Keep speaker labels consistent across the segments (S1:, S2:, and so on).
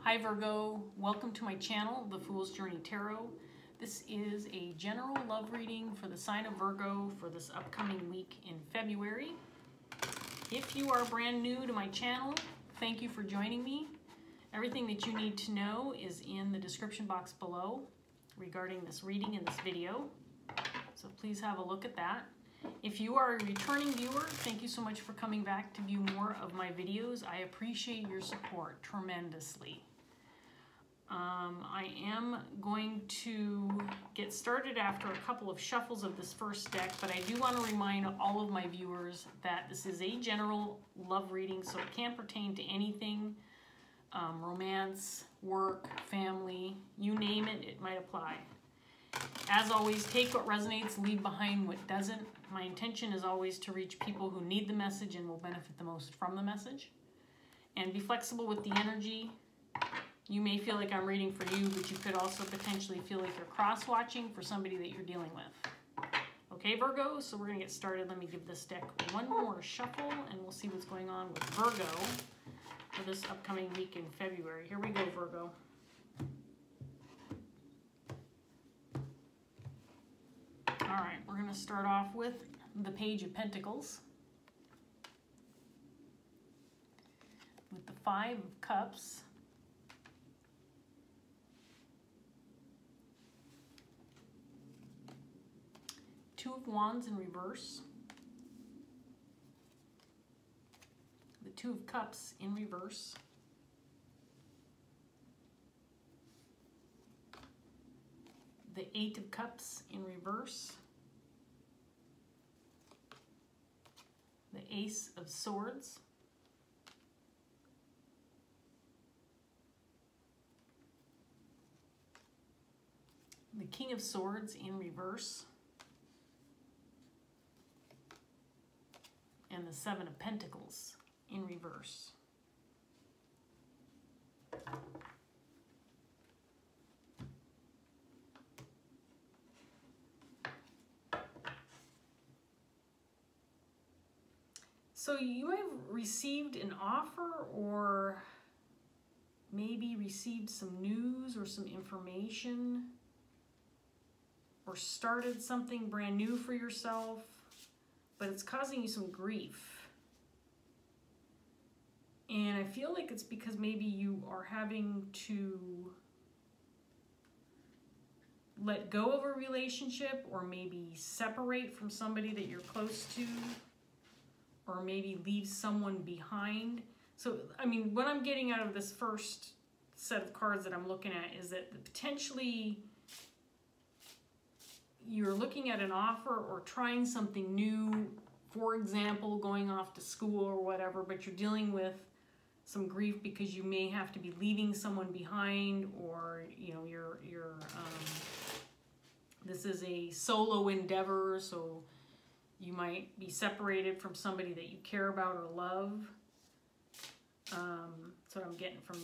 S1: Hi Virgo, welcome to my channel, The Fool's Journey Tarot. This is a general love reading for the sign of Virgo for this upcoming week in February. If you are brand new to my channel, thank you for joining me. Everything that you need to know is in the description box below regarding this reading and this video. So please have a look at that. If you are a returning viewer, thank you so much for coming back to view more of my videos. I appreciate your support tremendously. I am going to get started after a couple of shuffles of this first deck, but I do want to remind all of my viewers that this is a general love reading, so it can pertain to anything, romance, work, family, you name it, it might apply. As always, take what resonates, leave behind what doesn't. My intention is always to reach people who need the message and will benefit the most from the message. And be flexible with the energy. You may feel like I'm reading for you, but you could also potentially feel like you're cross-watching for somebody that you're dealing with. Okay, Virgo, so we're going to get started. Let me give this deck one more shuffle, and we'll see what's going on with Virgo for this upcoming week in February. Here we go, Virgo. All right, we're going to start off with the Page of Pentacles with the Five of Cups, Two of Wands in reverse, the Two of Cups in reverse, the Eight of Cups in reverse, the Ace of Swords, the King of Swords in reverse, and the Seven of Pentacles in reverse. So you might have received an offer or maybe received some news or some information or started something brand new for yourself, but it's causing you some grief. And I feel like it's because maybe you are having to let go of a relationship or maybe separate from somebody that you're close to, or maybe leave someone behind. So, I mean, what I'm getting out of this first set of cards that I'm looking at is that potentially you're looking at an offer or trying something new, for example, going off to school or whatever, but you're dealing with some grief because you may have to be leaving someone behind, or, you know, this is a solo endeavor, so you might be separated from somebody that you care about or love. That's what I'm getting from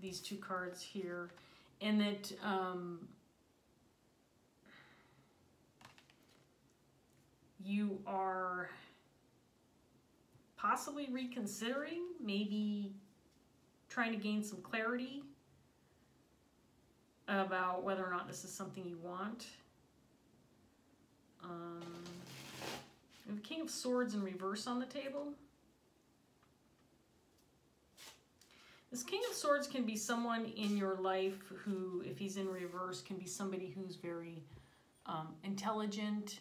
S1: these two cards here. And that you are possibly reconsidering, maybe trying to gain some clarity about whether or not this is something you want. We have the King of Swords in reverse on the table. This King of Swords can be someone in your life who, if he's in reverse, can be somebody who's very intelligent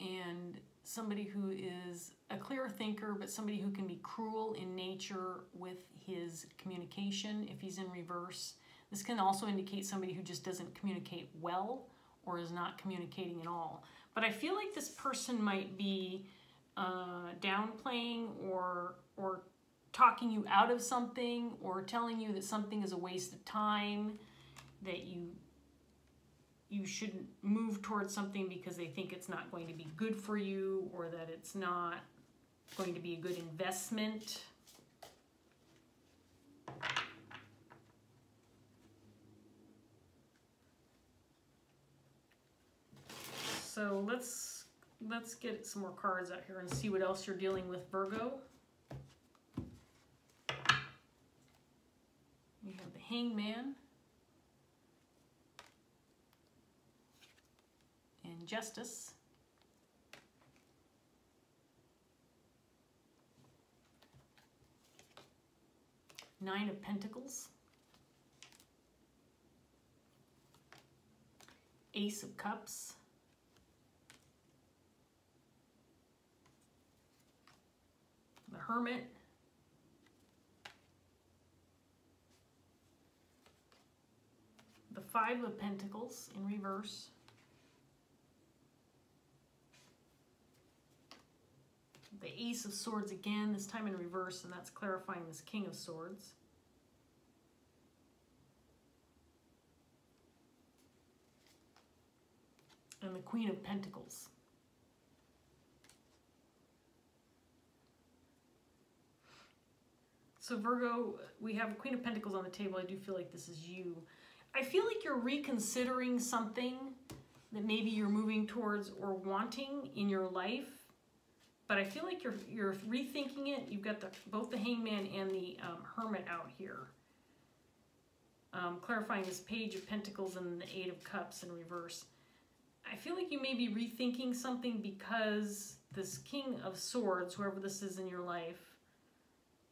S1: and somebody who is a clear thinker, but somebody who can be cruel in nature with his communication if he's in reverse. This can also indicate somebody who just doesn't communicate well or is not communicating at all. But I feel like this person might be downplaying or talking you out of something, or telling you that something is a waste of time, that you shouldn't move towards something because they think it's not going to be good for you, or that it's not going to be a good investment. So let's get some more cards out here and see what else you're dealing with, Virgo. Hangman and Justice. Nine of Pentacles. Ace of Cups. The Hermit. The Five of Pentacles in reverse. The Ace of Swords again, this time in reverse, and that's clarifying this King of Swords. And the Queen of Pentacles. So Virgo, we have a Queen of Pentacles on the table. I do feel like this is you. I feel like you're reconsidering something that maybe you're moving towards or wanting in your life. But I feel like you're rethinking it. You've got both the Hangman and the Hermit out here. Clarifying this Page of Pentacles and the Eight of Cups in reverse. I feel like you may be rethinking something because this King of Swords, whoever this is in your life,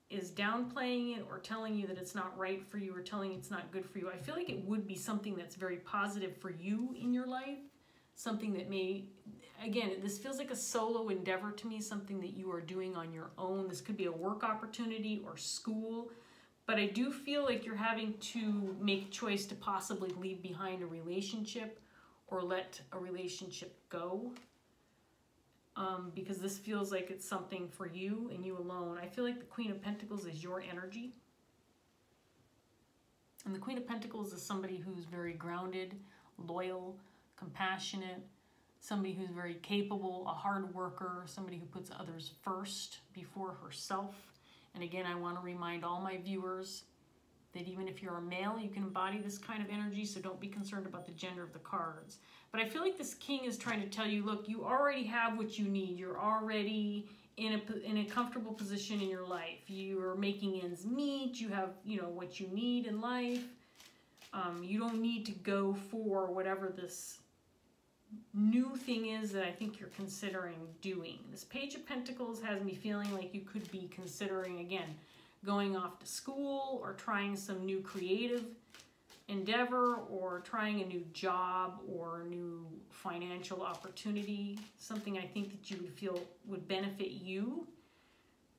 S1: is downplaying it or telling you that it's not right for you or telling you it's not good for you. I feel like it would be something that's very positive for you in your life. Something that may, again, this feels like a solo endeavor to me, something that you are doing on your own. This could be a work opportunity or school, but I do feel like you're having to make a choice to possibly leave behind a relationship or let a relationship go, because this feels like it's something for you and you alone. I feel like the Queen of Pentacles is your energy. And the Queen of Pentacles is somebody who's very grounded, loyal, compassionate, somebody who's very capable, a hard worker, somebody who puts others first before herself. And again, I want to remind all my viewers that even if you're a male, you can embody this kind of energy, so don't be concerned about the gender of the cards. But I feel like this King is trying to tell you, look, you already have what you need. You're already in a comfortable position in your life. You're making ends meet. You have, what you need in life. You don't need to go for whatever this new thing is that I think you're considering doing. This Page of Pentacles has me feeling like you could be considering, again, going off to school or trying some new creative endeavor or trying a new job or a new financial opportunity, something I think that you would feel would benefit you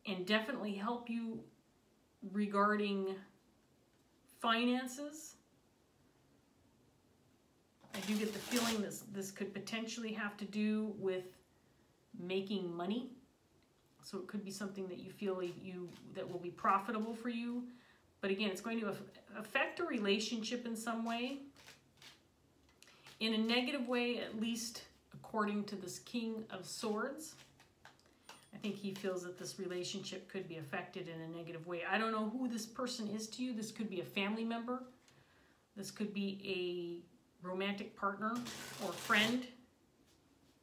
S1: and definitely help you regarding finances. I do get the feeling this could potentially have to do with making money. So it could be something that you feel that will be profitable for you. But again, it's going to affect a relationship in some way. In a negative way, at least according to this King of Swords. I think he feels that this relationship could be affected in a negative way. I don't know who this person is to you. This could be a family member. This could be a romantic partner or friend,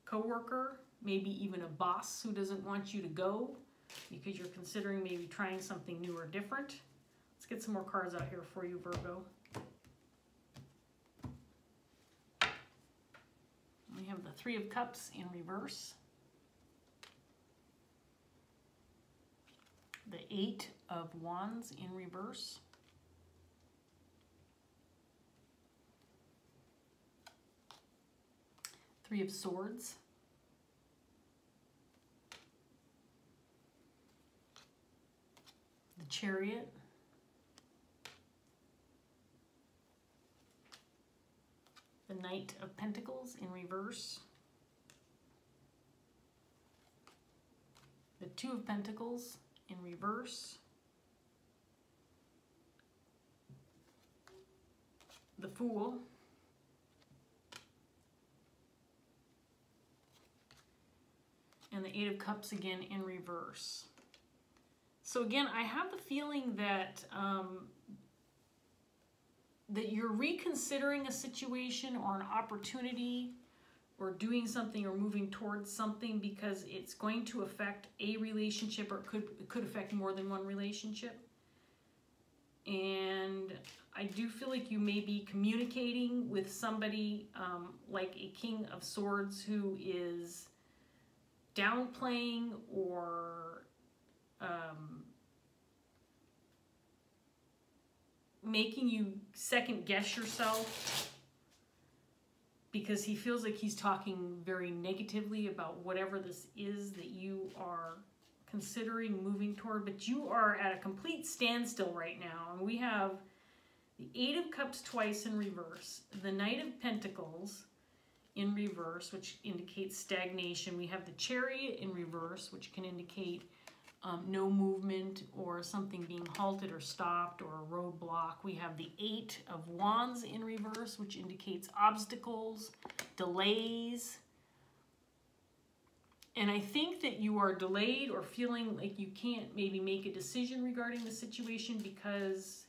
S1: coworker, maybe even a boss who doesn't want you to go because you're considering maybe trying something new or different. Let's get some more cards out here for you, Virgo. We have the Three of Cups in reverse. The Eight of Wands in reverse. Three of Swords. The Chariot. The Knight of Pentacles in reverse. The Two of Pentacles in reverse. The Fool. And the Eight of Cups again in reverse. So again, I have the feeling that that you're reconsidering a situation or an opportunity or doing something or moving towards something because it's going to affect a relationship or it could affect more than one relationship. And I do feel like you may be communicating with somebody like a King of Swords who is downplaying or making you second guess yourself, because he feels like he's talking very negatively about whatever this is that you are considering moving toward. But you are at a complete standstill right now. And we have the Eight of Cups twice in reverse, the Knight of Pentacles in reverse, which indicates stagnation. We have the Chariot in reverse, which can indicate no movement or something being halted or stopped or a roadblock. We have the Eight of Wands in reverse, which indicates obstacles, delays. And I think that you are delayed or feeling like you can't maybe make a decision regarding the situation because,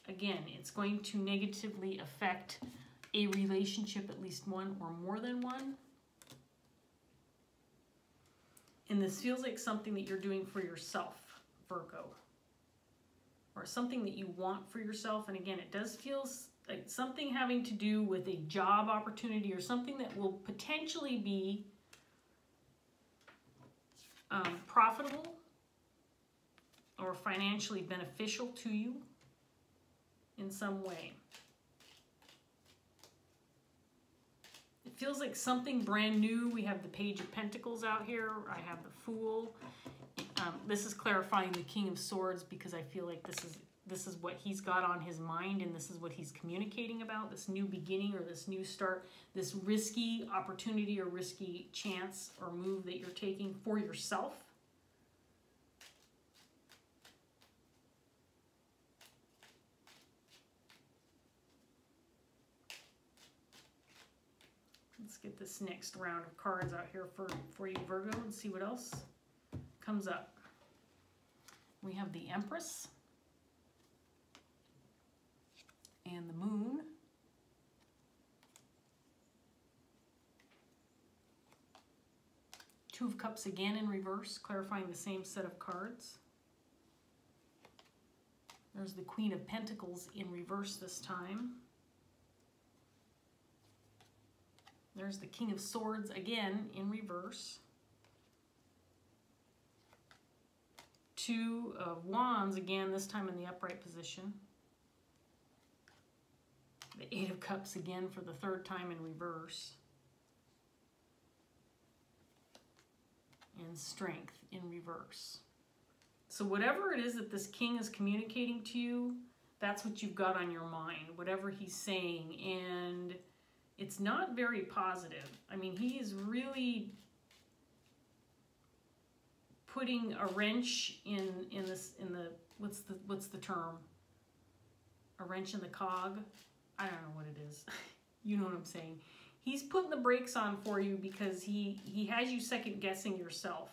S1: again, it's going to negatively affect a relationship, at least one or more than one. And this feels like something that you're doing for yourself, Virgo, or something that you want for yourself. And again, it does feel like something having to do with a job opportunity or something that will potentially be profitable or financially beneficial to you in some way. It feels like something brand new. We have the Page of Pentacles out here. I have the Fool. This is clarifying the King of Swords because I feel like this is what he's got on his mind, and this is what he's communicating about, this new beginning or this new start, this risky opportunity or risky chance or move that you're taking for yourself. Let's get this next round of cards out here for you, Virgo, and see what else comes up. We have the Empress and the Moon. Two of Cups again in reverse, clarifying the same set of cards. There's the Queen of Pentacles in reverse this time. There's the King of Swords again in reverse. Two of Wands again, this time in the upright position. The Eight of Cups again for the third time in reverse. And Strength in reverse. So whatever it is that this king is communicating to you, that's what you've got on your mind, whatever he's saying. And it's not very positive. I mean, he is really putting a wrench in the what's the term? A wrench in the cog? I don't know what it is. You know what I'm saying. He's putting the brakes on for you because he has you second guessing yourself.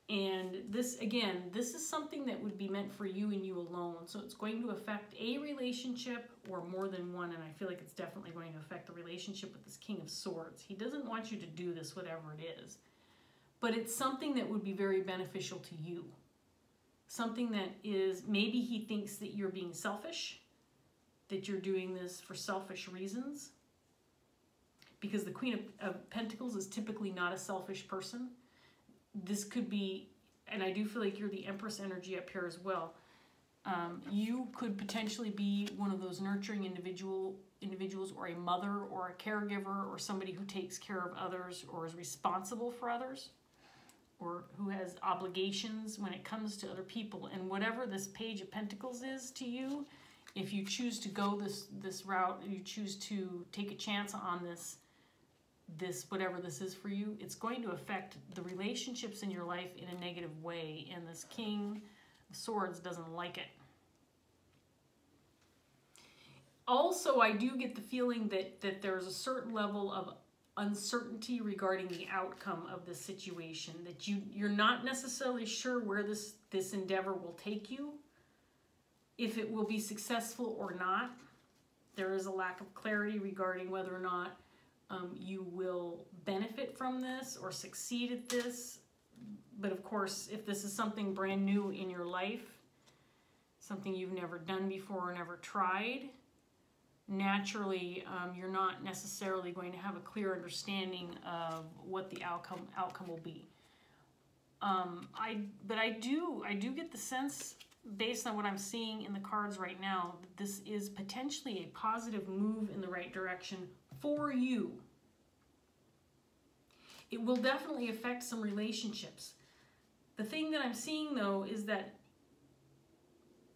S1: And this, again, this is something that would be meant for you and you alone. So it's going to affect a relationship or more than one. And I feel like it's definitely going to affect the relationship with this King of Swords. He doesn't want you to do this, whatever it is. But it's something that would be very beneficial to you. Something that is, maybe he thinks that you're being selfish, that you're doing this for selfish reasons. Because the Queen of Pentacles is typically not a selfish person. This could be, and I do feel like you're the Empress energy up here as well. You could potentially be one of those nurturing individuals or a mother or a caregiver or somebody who takes care of others or is responsible for others or who has obligations when it comes to other people. And whatever this Page of Pentacles is to you, if you choose to go this route, you choose to take a chance on this whatever this is for you, it's going to affect the relationships in your life in a negative way, and this King of Swords doesn't like it. Also, I do get the feeling that there's a certain level of uncertainty regarding the outcome of this situation, that you're not necessarily sure where this endeavor will take you, if it will be successful or not. There is a lack of clarity regarding whether or not you will benefit from this or succeed at this. But of course, if this is something brand new in your life, something you've never done before or never tried, naturally you're not necessarily going to have a clear understanding of what the outcome will be. But I do get the sense, based on what I'm seeing in the cards right now, that this is potentially a positive move in the right direction for you. It will definitely affect some relationships. The thing that I'm seeing, though, is that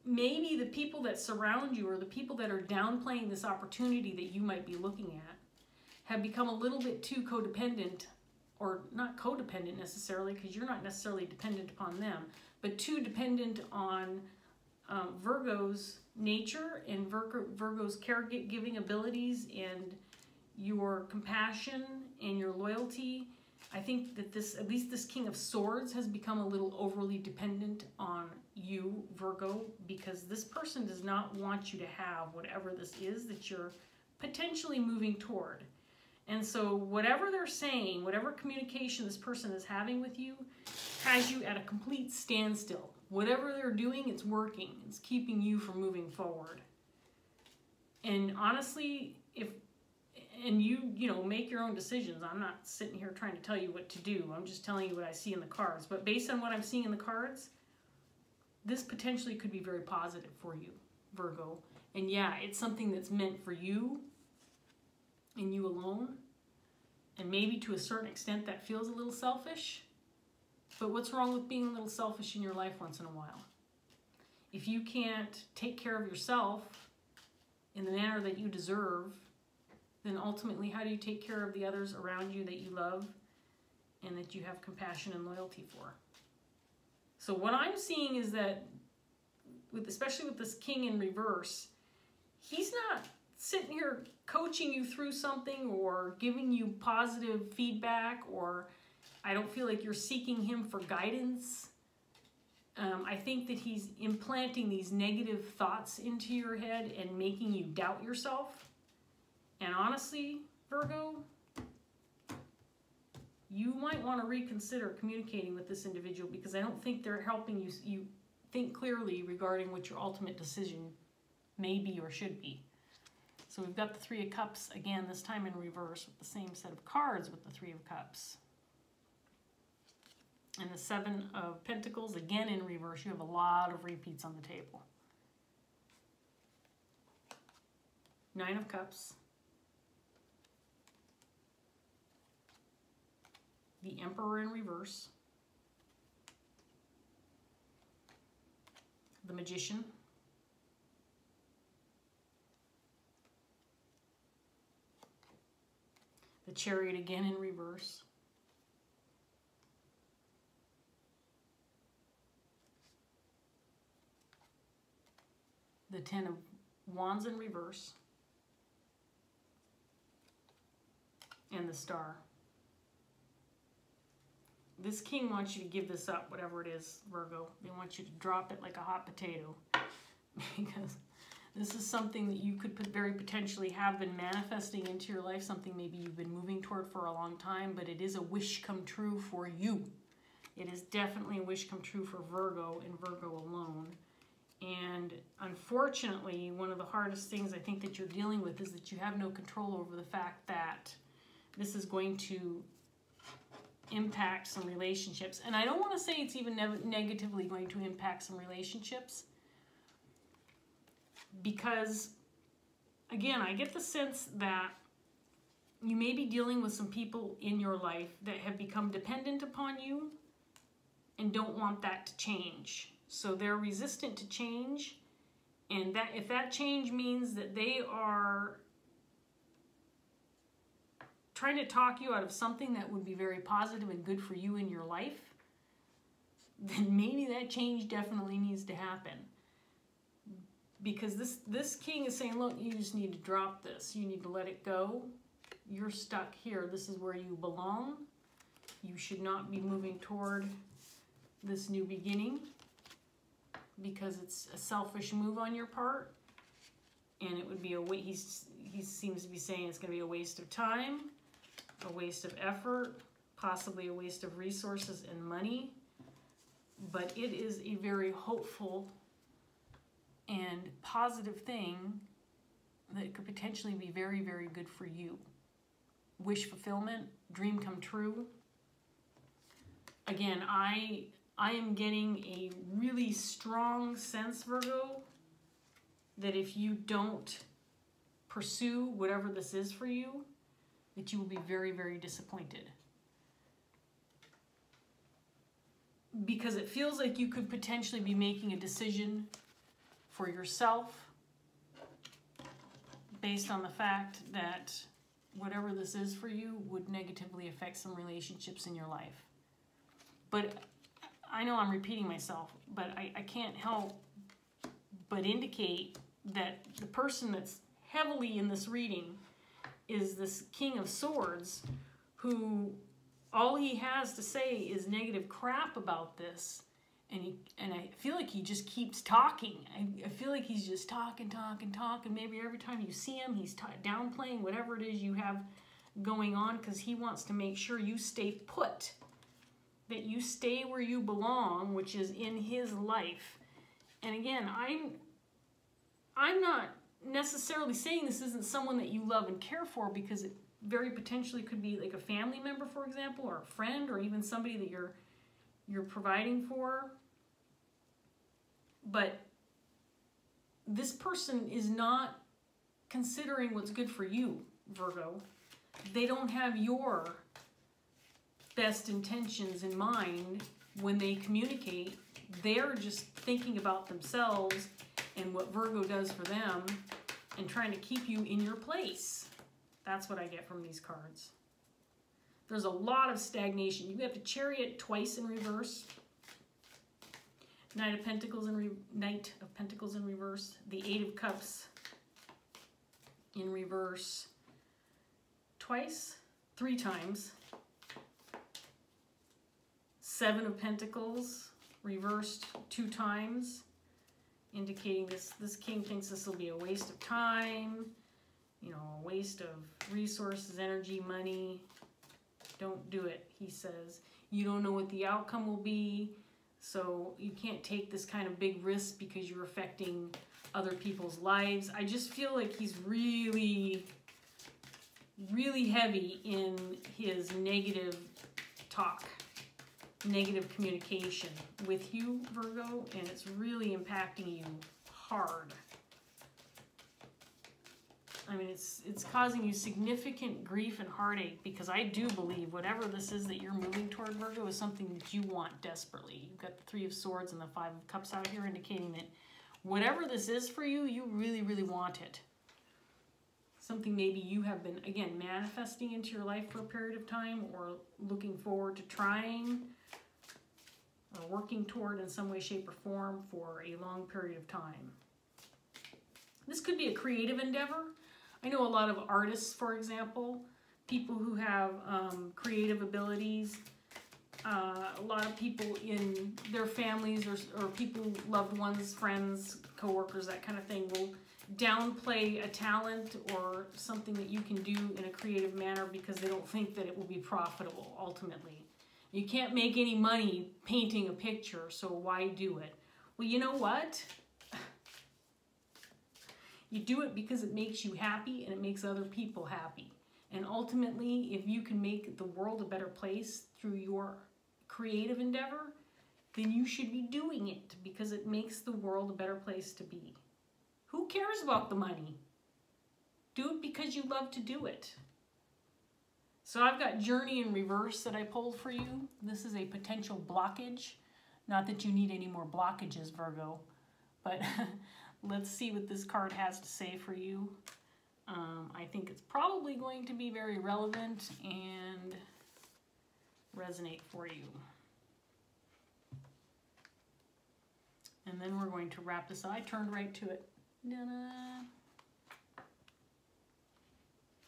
S1: maybe the people that surround you, or the people that are downplaying this opportunity that you might be looking at, have become a little bit too codependent, or not codependent necessarily, because you're not necessarily dependent upon them, but too dependent on Virgo's nature and Virgo's caregiving abilities and your compassion and your loyalty. I think that this, at least this King of Swords, has become a little overly dependent on you, Virgo, because this person does not want you to have whatever this is that you're potentially moving toward. And so whatever they're saying, whatever communication this person is having with you, has you at a complete standstill. Whatever they're doing, it's working. It's keeping you from moving forward. And honestly, you know, make your own decisions. I'm not sitting here trying to tell you what to do. I'm just telling you what I see in the cards. But based on what I'm seeing in the cards, this potentially could be very positive for you, Virgo. And yeah, it's something that's meant for you and you alone. And maybe to a certain extent that feels a little selfish. But what's wrong with being a little selfish in your life once in a while? If you can't take care of yourself in the manner that you deserve, then ultimately how do you take care of the others around you that you love and that you have compassion and loyalty for? So what I'm seeing is that, especially with this King in reverse, he's not sitting here coaching you through something or giving you positive feedback, or I don't feel like you're seeking him for guidance. I think that he's implanting these negative thoughts into your head and making you doubt yourself. And honestly, Virgo, you might want to reconsider communicating with this individual, because I don't think they're helping you think clearly regarding what your ultimate decision may be or should be. So we've got the Three of Cups again, this time in reverse, with the same set of cards with the Three of Cups. And the Seven of Pentacles, again in reverse. You have a lot of repeats on the table. Nine of Cups. The Emperor in reverse. The Magician. The Chariot again in reverse. The Ten of Wands in reverse. And the Star. This King wants you to give this up, whatever it is, Virgo. They want you to drop it like a hot potato. Because this is something that you could very potentially have been manifesting into your life, something maybe you've been moving toward for a long time, but it is a wish come true for you. It is definitely a wish come true for Virgo and Virgo alone. And unfortunately, one of the hardest things I think that you're dealing with is that you have no control over the fact that this is going to impact some relationships. And I don't want to say it's even negatively going to impact some relationships, because, again, I get the sense that you may be dealing with some people in your life that have become dependent upon you and don't want that to change. So they're resistant to change, and that if that change means that they are trying to talk you out of something that would be very positive and good for you in your life, then maybe that change definitely needs to happen. Because this King is saying, look, you just need to drop this. You need to let it go. You're stuck here. This is where you belong. You should not be moving toward this new beginning, because it's a selfish move on your part, and it would be a waste. He seems to be saying it's going to be a waste of time, a waste of effort, possibly a waste of resources and money. But it is a very hopeful and positive thing that could potentially be very, very good for you. Wish fulfillment, dream come true. Again, I am getting a really strong sense, Virgo, that if you don't pursue whatever this is for you, that you will be very, very disappointed. Because it feels like you could potentially be making a decision for yourself based on the fact that whatever this is for you would negatively affect some relationships in your life. But I know I'm repeating myself, but I can't help but indicate that the person that's heavily in this reading is this King of Swords, who all he has to say is negative crap about this. And I feel like he just keeps talking. I feel like he's just talking. Maybe every time you see him, he's downplaying whatever it is you have going on, because he wants to make sure you stay put, that you stay where you belong, which is in his life. And again, I'm not necessarily saying this isn't someone that you love and care for, because it very potentially could be like a family member, for example, or a friend, or even somebody that you're providing for. But this person is not considering what's good for you, Virgo. They don't have your best intentions in mind when they communicate. They're just thinking about themselves and what Virgo does for them and trying to keep you in your place. That's what I get from these cards. There's a lot of stagnation. You have the Chariot twice in reverse. Knight of Pentacles in reverse. The Eight of Cups in reverse twice, 3 times. Seven of Pentacles reversed 2 times, indicating this king thinks this will be a waste of time, you know, a waste of resources, energy, money. Don't do it, he says. You don't know what the outcome will be, so you can't take this kind of big risk because you're affecting other people's lives. I just feel like he's really, really heavy in his negative talk, negative communication with you, Virgo, and it's really impacting you hard. I mean, it's causing you significant grief and heartache, because I do believe whatever this is that you're moving toward, Virgo, is something that you want desperately. You've got the 3 of Swords and the 5 of Cups out here, indicating that whatever this is for you, you really, really want it. Something maybe you have been, again, manifesting into your life for a period of time, or looking forward to trying or working toward in some way, shape, or form for a long period of time. This could be a creative endeavor. I know a lot of artists, for example, people who have creative abilities. A lot of people in their families or people, loved ones, friends, coworkers, that kind of thing, will downplay a talent or something that you can do in a creative manner because they don't think that it will be profitable ultimately. You can't make any money painting a picture, so why do it? Well, you know what? You do it because it makes you happy and it makes other people happy. And ultimately, if you can make the world a better place through your creative endeavor, then you should be doing it because it makes the world a better place to be. Who cares about the money? Do it because you love to do it. So I've got Journey in reverse that I pulled for you. This is a potential blockage. Not that you need any more blockages, Virgo, but let's see what this card has to say for you. I think it's probably going to be very relevant and resonate for you. And then we're going to wrap this up. I turned right to it.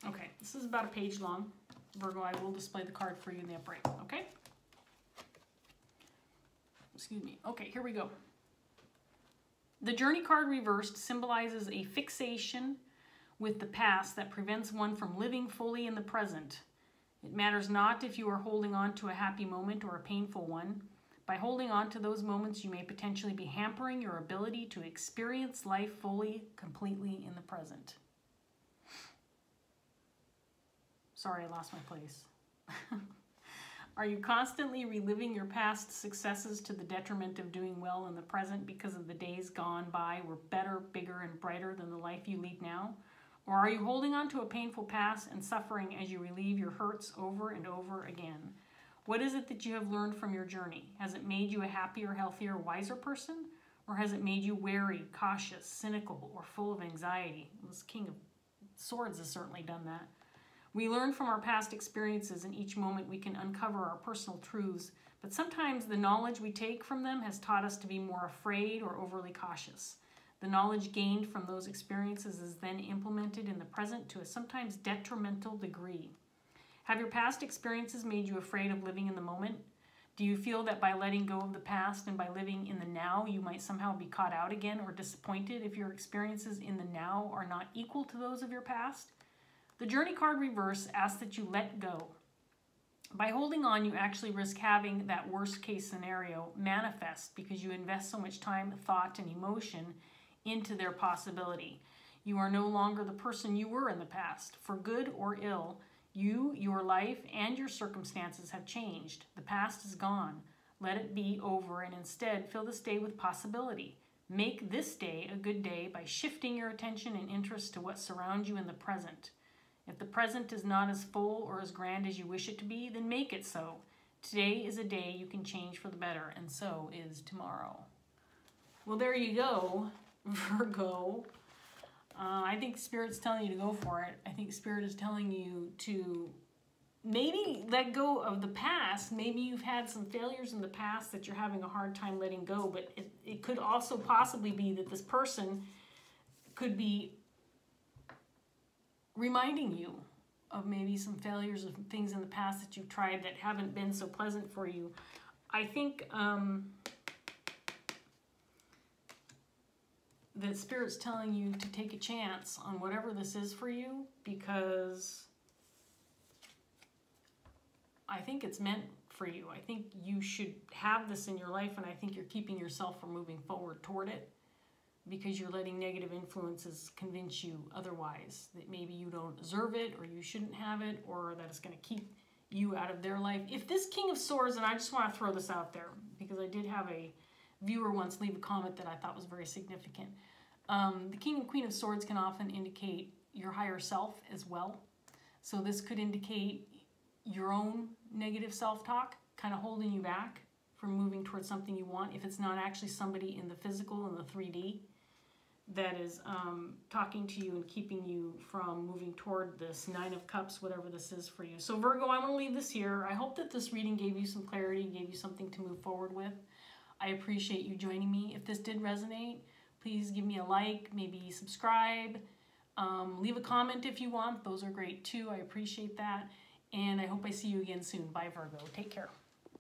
S1: Okay, this is about a page long. Virgo, I will display the card for you in the upright, okay? Excuse me. Okay, here we go. The Journey card reversed symbolizes a fixation with the past that prevents one from living fully in the present. It matters not if you are holding on to a happy moment or a painful one, By holding on to those moments, you may potentially be hampering your ability to experience life fully, completely in the present. Sorry, I lost my place. Are you constantly reliving your past successes to the detriment of doing well in the present because of the days gone by were better, bigger, and brighter than the life you lead now? Or are you holding on to a painful past and suffering as you relieve your hurts over and over again? What is it that you have learned from your journey? Has it made you a happier, healthier, wiser person? Or has it made you wary, cautious, cynical, or full of anxiety? This King of Swords has certainly done that. We learn from our past experiences, and each moment we can uncover our personal truths, but sometimes the knowledge we take from them has taught us to be more afraid or overly cautious. The knowledge gained from those experiences is then implemented in the present to a sometimes detrimental degree. Have your past experiences made you afraid of living in the moment? Do you feel that by letting go of the past and by living in the now, you might somehow be caught out again or disappointed if your experiences in the now are not equal to those of your past? The Journey card reverse asks that you let go. By holding on, you actually risk having that worst case scenario manifest because you invest so much time, thought, and emotion into their possibility. You are no longer the person you were in the past. For good or ill, you, your life, and your circumstances have changed. The past is gone. Let it be over and instead fill this day with possibility. Make this day a good day by shifting your attention and interest to what surrounds you in the present. If the present is not as full or as grand as you wish it to be, then make it so. Today is a day you can change for the better, and so is tomorrow. Well, there you go, Virgo. I think Spirit's telling you to go for it. I think Spirit is telling you to maybe let go of the past. Maybe you've had some failures in the past that you're having a hard time letting go, but it could also possibly be that this person could be reminding you of maybe some failures of things in the past that you've tried that haven't been so pleasant for you. I think that Spirit's telling you to take a chance on whatever this is for you, because I think it's meant for you. I think you should have this in your life, and I think you're keeping yourself from moving forward toward it because you're letting negative influences convince you otherwise, that maybe you don't deserve it, or you shouldn't have it, or that it's going to keep you out of their life. If this King of Swords, and I just want to throw this out there because I did have a viewer once leave a comment that I thought was very significant. The King and Queen of Swords can often indicate your higher self as well. So this could indicate your own negative self-talk, kind of holding you back from moving towards something you want, if it's not actually somebody in the physical, in the 3D, that is talking to you and keeping you from moving toward this Nine of Cups, whatever this is for you. So Virgo, I'm going to leave this here. I hope that this reading gave you some clarity, gave you something to move forward with. I appreciate you joining me. If this did resonate, please give me a like, maybe subscribe, leave a comment if you want. Those are great too. I appreciate that. And I hope I see you again soon. Bye, Virgo. Take care.